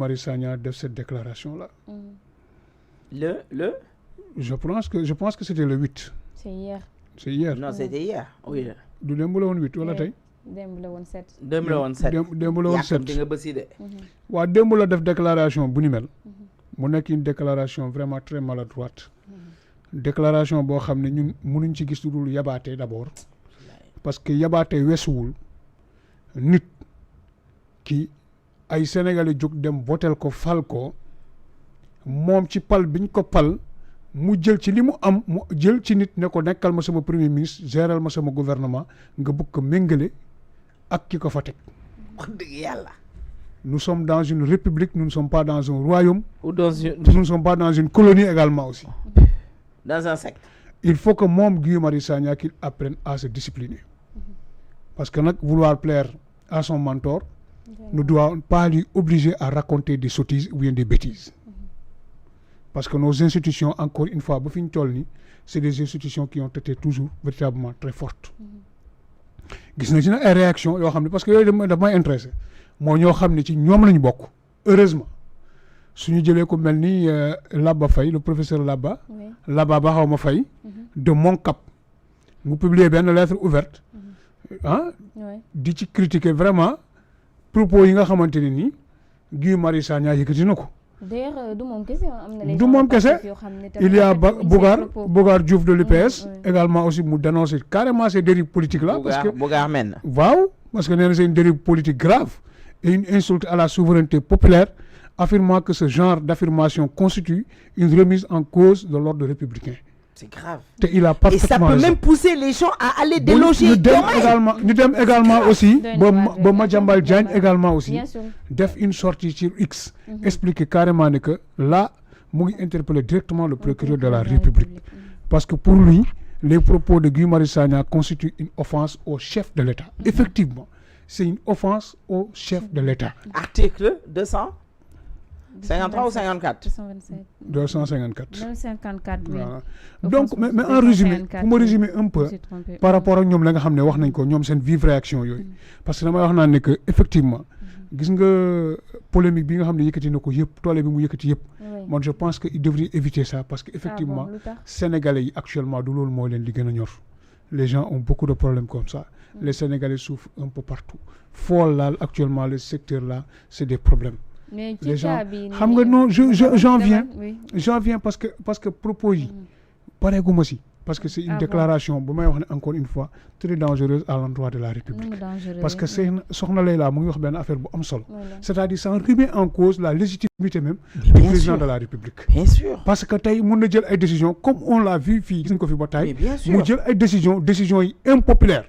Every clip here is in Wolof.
Marie Sagna de cette déclaration-là. Le Je pense que c'était le 8. C'est hier. C'est hier. Non, c'était hier. Oui. Du démb la woon 8 wala tey. démb la woon 7. démb la woon 7. démb la woon 7. di nga bësi de. waaw démb la def déclaration bu ni mel. mu nekk une déclaration vraiment très maladroite. Déclaration boo xam ne ñun mënuñ ci gis lu dul yabaate d'abord. parce que yabaate weesuwul nit ki ay sénégalais jóg dem votel ko fal ko moom ci pal biñ ko pal mu jël ci li mu am mu jël ci nit ne ko nekkal ma sama premier ministre géral ma sama gouvernement nga bëgg ko méngale ak ki ko fa teg. wax dëgg yàlla. Nous sommes dans une république, nous ne sommes pas dans un royaume. Ou dans une... Nous ne sommes pas dans une colonie également aussi. Dans un secte. Il faut que Mom Guy Marius Sagna qu'il apprenne à se discipliner. Parce que vouloir plaire à son mentor ne doit pas lui obliger à raconter des sottises ou bien des bêtises. Parce que nos institutions, encore une fois, c'est des institutions qui ont été toujours véritablement très fortes. Gis na ci nag ay réaction yoo xam ne parce que yooyu daf may intéressé moo ñoo xam ne ci ñoom lañu bokk heureusement suñu jëlee ko mel ni Laba Faye le professeur Laba Laba ba xaw ma Faye de Moncap mu publier benn lettre ouverte di ci critiquer vraiment propos yi nga xamante ne nii Guy Marius Sagna yëkkati na ko. D'ailleurs du moom kese am na les du moom kese il y a Bougar Diouf de l'UPS également aussi mu dénoncer carrément ces dérives politiques là parce que Bougar men waaw parce que nee na c'est une dérive politique grave et une insulte à la souveraineté populaire affirmant que ce genre d'affirmation constitue une remise en cause de l'ordre républicain. C'est grave. Il a parfaitement et ça peut raison. même pousser les gens à aller déloger. Nous dem également aussi ba Madiambal Diagne également aussi def une sortie sur X expliquer carrément que là mu ngi interpeller directement le procureur de la République parce que pour lui les propos de Guy Marius Sagna constituent une offense au chef de l'État. Effectivement, c'est une offense au chef de l'État. Article 253 ou 54 254. 254 oui. Voilà. Donc mais en résumé pour me résumer un peu par rapport ak ñoom la nga xam ne wax nañ ko ñoom seen vive réaction yooyu parce que damay wax naan ne que effectivement gis nga polémique bi nga xam ne yëkkati na ko yëpp toole bi mu yëkkati yëpp man je pense que il devrait éviter ça parce que effectivement sénégalais yi actuellement du loolu moo leen li gën a ñor les gens ont beaucoup de problèmes comme ça les sénégalais souffrent un peu partout foo laal actuellement le secteur là c'est des problèmes. Mais les gens xam nga non j'en viens parce que propos yi pareeguma si parce que c'est une déclaration bu may wax ne encore une fois très dangereuse à l'endroit de la République parce que soxna Leila mu ngi wax benn affaire bu am solo c'est-à-dire ça remet en cause la légitimité même du président de la République. Bien sûr. Parce que tey mën na jël ay décisions comme on l'a vu fii gis nañ ko fi ba tey mu jël ay décisions yi impopulaires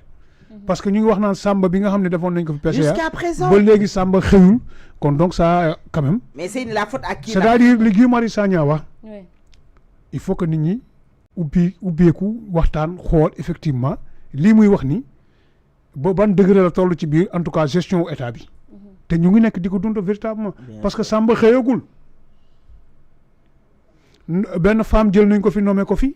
parce que ñu ngi wax naan Samba bi nga xam ne defoon nañ ko fi PCA jusqu'à présent ba léegi Samba xëyul kon donc ça quand même. Mais c'est la faute à qui? C'est-à-dire li Guy Marius Sagna wax il faut que nit ñi ubbeeku waxtaan xool effectivement lii muy wax ni ba ban degré la toll ci biir en tout cas gestion état bi te ñu ngi nekk di ko dund véritablement parce que Samba xëyagul benn femme jël nañ ko fi nommé ko fi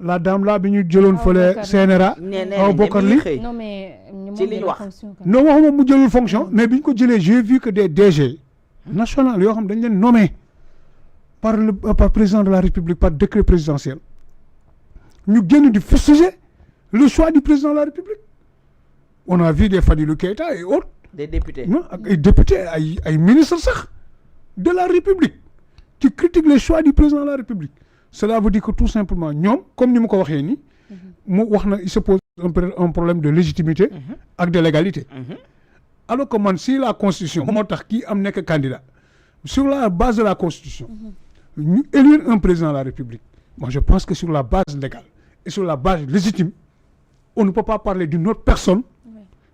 la dame là bi ñu jëloon fële CNRA aw bokkar li non mais ci li ñu wax non waxuma mu jëlul fonction mais bi ñu ko jëlee j'ai vu que des DG national yoo xam dañ leen nommé par le président de la République par décret présidentiel ñu génn di fustiger le choix du président de la République. On a vu des Fadilou Keïta et autres. Des députés. Non, ay députés ay ministres sax de la République qui critiquent les choix du président de la République. Cela veut dire que tout simplement ñoom comme ni mu ko waxee nii mu wax na il se pose un problème de légitimité ak de légalité. Alors que man si la constitution moo tax kii am nekk candidat sur la base de la constitution ñu élire un président de la République. Moi je pense que sur la base légale et sur la base légitime on ne peut pas parler d'une autre personne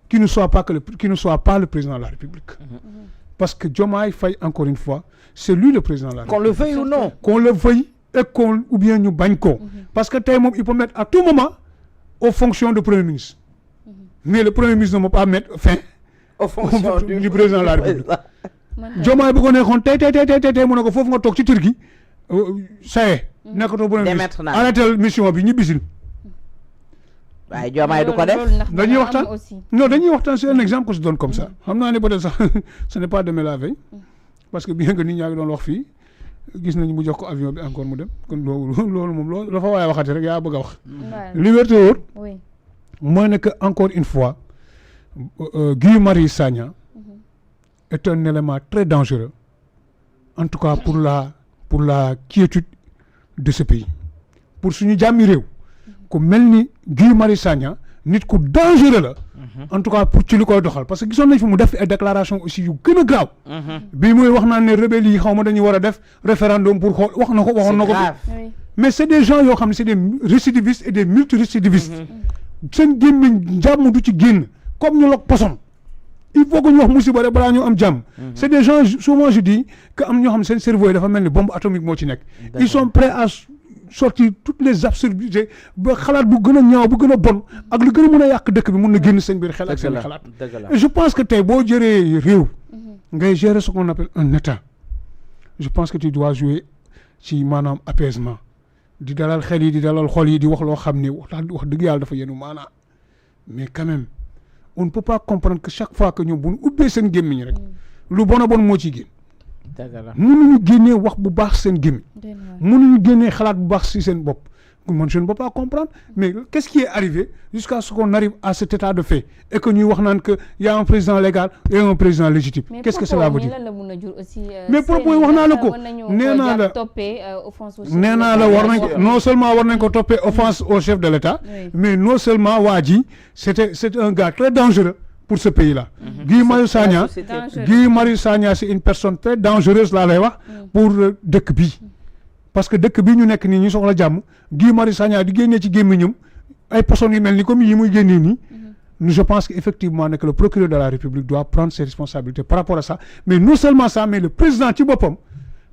qui ne soit pas le président de la République. Parce que Diomaye Faye encore une fois c'est lui le président de la République. Qu'on le veuille ou non. Qu'on le veuille et ou bien ñu bañ ko. Parce que tey moom il peut mettre à tout moment aux fonctions de premier ministre. Mais le premier ministre ne peut pas mettre fin aux fonctions du président de la République. Diomaye bu ko neexoon tey mu ne ko foofu nga toog ci Turquie ça y est nekkatoo premier ministre arrêté mission bi ñibbisil. waaye Diomaye du ko def dañuy waxtaan non dañuy waxtaan c'est un exemple que je donne comme ça xam naa ne peut-être sax ce n'est pas demain la veille parce que bien que nit ñaa ngi doon wax fii gis nañu mu jox ko avion bi encore mu dem kon loolu moom loolu dafa waaye waxati rek yaa bëgg a wax. liberté wóor. oui mooy ne que encore une fois Guy Marius Sagna est un élément très dangereux en tout cas pour la quiétude de ce pays pour suñu jàmmi réew ku mel ni Guy Marius Sagna nit ku dangereux la. en tout cas pour ci li koy doxal parce que gisoon nañ fi mu def ay déclaration aussi yu gën a graaw. bii muy wax naan ne rebelle yi xaw ma dañuy war a def référendum pour xool wax na ko waxoon na ko. mais c' est des gens yoo xam ne c' est des récidivistes et des multirécidivistes. seen gémmiñ jàmm du ci génn comme ñu lok poson. il faut que ñu wax musiba rek balaa ñu am jàmm. c' est des gens souvent je dis que am ñoo xam ne seen cerveau yi dafa mel ni bombe atomique moo ci nekk. ils sont prêts à sortir toutes les absurdités ba xalaat bu gën a ñaaw bu gën a bon ak lu gën a mën a yàq dëkk bi mun na génn seen biir xel ak seen xalaat. et je pense que tey boo jëree réew. ngay gérer ce qu'on appelle un état. je pense que tu dois jouer ci maanaam apaisement di dalal xel yi di dalal xol yi di wax loo xam ne wax dëgg yàlla dafa yenu maanaa mais quand même on ne peut pas comprendre que chaque fois que ñoom bu ñu ubbee seen gémmiñ rek lu bon a bon moo ciy génn. mënuñu génnee wax bu baax seen gémmiñ mënuñu génnee xalaat bu baax si seen bopp man je ne peux pas comprendre mais qu'est-ce qui est arrivé jusqu'à ce qu'on arrive à cet état de fait et que ñuy wax naan que y a un président légal et un président légitime qu'est-ce que cela veut dire mais propos yi wax naa la ko nee naa la war nañ ko non seulement war nañ ko toppee offense au chef de l'État mais non seulement waa ji c'est un gars très dangereux pour ce pays-là. Guy Marius Sagna c'est une personne très dangereuse laa lay wax pour dëkk bi parce que dëkk bi ñu nekk nii ñu soxla jàmm Guy Marius Sagna di génnee ci gémmiñam ay personnes yu mel ni comme yi muy génnee nii je pense que effectivement que le procureur de la République doit prendre ses responsabilités par rapport à ça mais non seulement ça mais le président ci boppam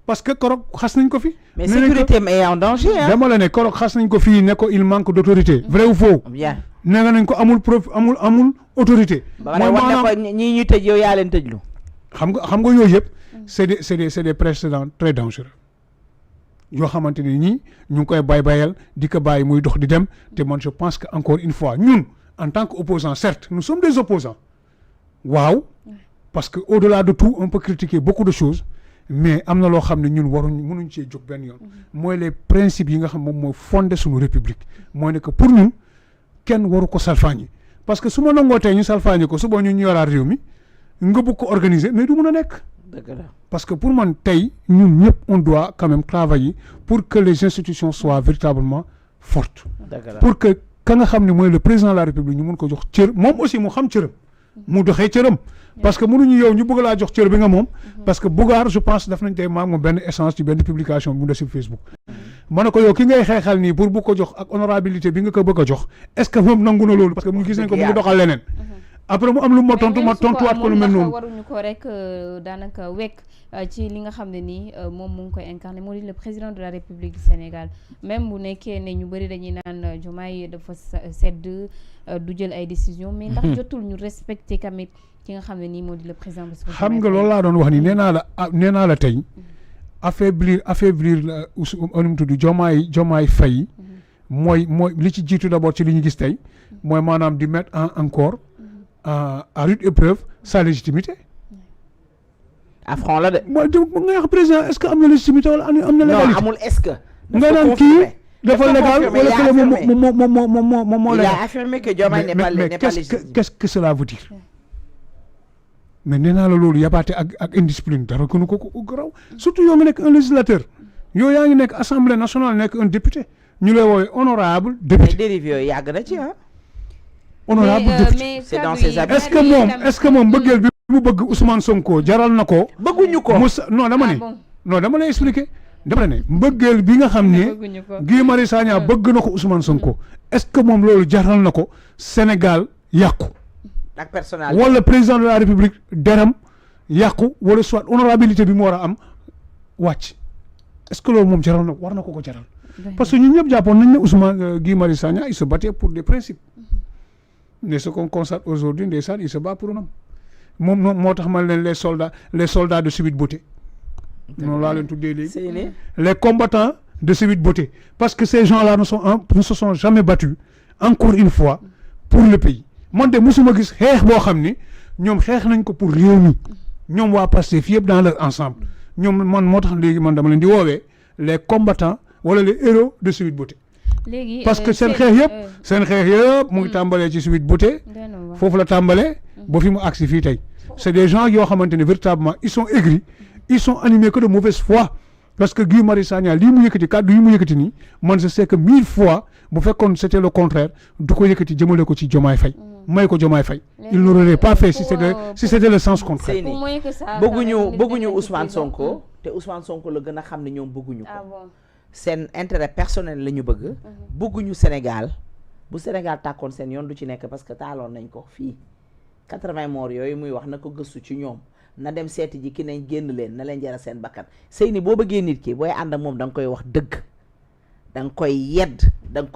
parce que korog xas nañ ko fi. mais sécurité est en danger hein. dama la ne korog xas nañ ko fii ne ko il manque d'autorité vrai ou faux. bien nee nañ ko amul amul autorité. mooy maanaam ñii ñu tëj yow yaa leen tëjlu. xam nga yooyu yëpp c'est des précédents très dangereux yoo xamante ne ñii ñu ngi koy bayal di ko bàyyi muy dox di dem te man je pense que encore une fois ñun en tant que opposants certes nous sommes des opposants waaw parce que au-delà de tout on peut critiquer beaucoup de choses mais am na loo xam ne ñun mënuñ cee jóg benn yoon mooy les principes yi nga xam moom mooy fondé suñu république mooy ne que pour ñun kenn waru ko salfaañi parce que su ma nangoo tey ñu salfaañi ko suba ñu yoraat réew mi nga bëgg ko organiser mais du mën a nekk. parce que pour man tey ñun ñëpp on doit quand même travailler pour que les institutions soient véritablement fortes. pour que ka nga xam ne mooy le président de la République ñu mun ko jox cër moom aussi mu xam cëram. mu doxee cëram. parce que mënuñu yow ñu bëgg laa jox cër bi nga moom. parce que Bougar je pense daf nañ tey maag moom benn échange ci benn publication bu mu def ci Facebook. ma ne ko yow ki ngay xeexal nii pour bu ko jox ak honorabilité bi nga ko bëgg a jox est-ce que moom nangu na loolu parce que mu gis nañ ko mu ngi doxal leneen. après mu am lu ma tontu ma tontuwaat ko lu mel noonu. waruñu ko rek daanaka wekk ci li nga xam ne nii moom mu ngi koy incarné moo di le président de la République du Sénégal même bu nekkee ne ñu bëri dañuy naan Diomaye dafa sedd du jël ay décisions. mais ndax jotul ñu respecter tamit ki nga xam ne nii moo di le président. xam nga loolu laa doon wax ni nee naa la tey affaiblir la nu mu tudd Diomaye Faye mooy li ci jiitu d'abord ci li ñu gis tey mooy maanaam di mettre encore à rude épreuve sa légitimité. affront la de. mooy nga wax président est-ce que am na légitimité wala am na légalité. non amul est-ce que. nga naan kii dafa légal wala que moom il a affirmé que Diomaye n'est pas légitime. qu'est-ce que cela veut dire. mais nee naa la loolu yabaate ak indiscipline dara gënu ko garaw surtout yow nga nekk un législateur yow yaa ngi nekk assemblée nationale nekk un député ñu lay woowee honorable député. mais dérive yooyu yàgg na ci ah. honorable député c'est dans ses habitudes. est-ce que moom bëggeel bi mu bëgg Ousmane Sonko jaral na ko. bëgguñu ko non dama lay expliquer. dama ne mbëggeel bi nga xam ne Guy Marius Sagna bëgg na ko Ousmane Sonko est-ce que moom loolu jaral na ko Sénégal yàqu. ak personnalité wala président de la République deram yàqu wala soit honorabilité bi mu war a am wàcc est-ce que loolu moom jaral na war na ko jaral. parce que ñun ñëpp jàppoon nañ ne Ousmane Guy Marius Sagna il se battait pour des principes. mais ce qu'on constate aujourd'hui ndeysaan il se bat pour un homme moom moo tax man leen les soldats de Sweet Beauté noonu laa leen tuddee léegi les combattants de Sweet Beauté parce que ces gens-là ne se sont jamais battus encore une fois pour le pays man de mosuma gis xeex boo xam ni ñoom xeex nañ ko pour réew mi ñoom waa Pastef yëpp dans leur ensemble ñoom man moo tax léegi man dama leen di woowee les combattants wala les héros de Sweet Beauté léegi parce que seen xeex yëpp mu ngi tàmbalee ci Sweet Beauté foofu la tàmbalee ba fi mu agsi fii tey c'est des gens yoo xamante ne véritablement ils sont aigris ils sont animés que de mauvaise foi parce que Guy Marius Sagna lii mu yëkkati kàddu yi mu yëkkati nii man je sais que 1000 fois bu fekkoon c'était le contraire du ko yëkkati jëmale ko ci Diomaye Faye may ko Diomaye Faye il n'aurait pas fait si c'était le sens contraire bëgguñu Ousmane Sonko te Ousmane Sonko la gën a xam ne ñoom bëgguñu ko seen intérêt personnel la ñu bëgguñu Sénégal bu Sénégal tàkkoon seen yoon du ci nekk parce que taaloon nañ ko fii 80 morts yooyu muy wax na ko gëstu ci ñoom na dem seeti ji ki nañ génn leen na leen jara seen bakkan sëy ni boo bëggee nit ki booy ànd ak moom da nga koy wax dëgg da nga koy yedd da nga koy